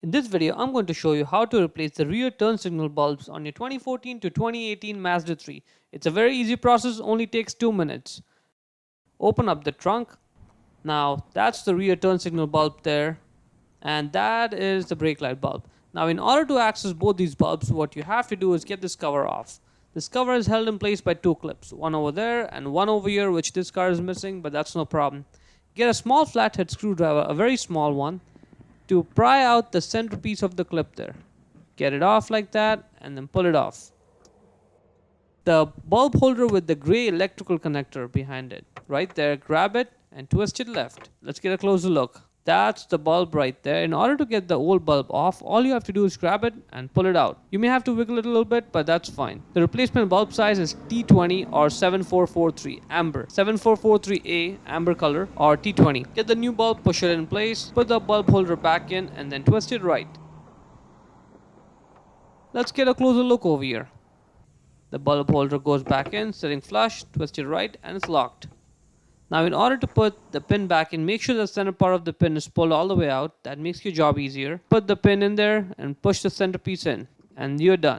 In this video, I'm going to show you how to replace the rear turn signal bulbs on your 2014 to 2018 Mazda 3. It's a very easy process, only takes 2 minutes. Open up the trunk. Now that's the rear turn signal bulb there, and that is the brake light bulb. Now in order to access both these bulbs, what you have to do is get this cover off. This cover is held in place by 2 clips, one over there and one over here, which this car is missing, but that's no problem. Get a small flathead screwdriver, a very small one, to pry out the centerpiece of the clip there. Get it off like that and then pull it off. The bulb holder with the gray electrical connector behind it, right there, grab it and twist it left. Let's get a closer look. That's the bulb right there. In order to get the old bulb off, all you have to do is grab it and pull it out. You may have to wiggle it a little bit, but that's fine. The replacement bulb size is T20 or 7443 amber. 7443A amber color or T20. Get the new bulb, push it in place, put the bulb holder back in and then twist it right. Let's get a closer look over here. The bulb holder goes back in, sitting flush, twist it right, and it's locked. Now in order to put the pin back in, make sure the center part of the pin is pulled all the way out. That makes your job easier. Put the pin in there and push the centerpiece in, and you're done.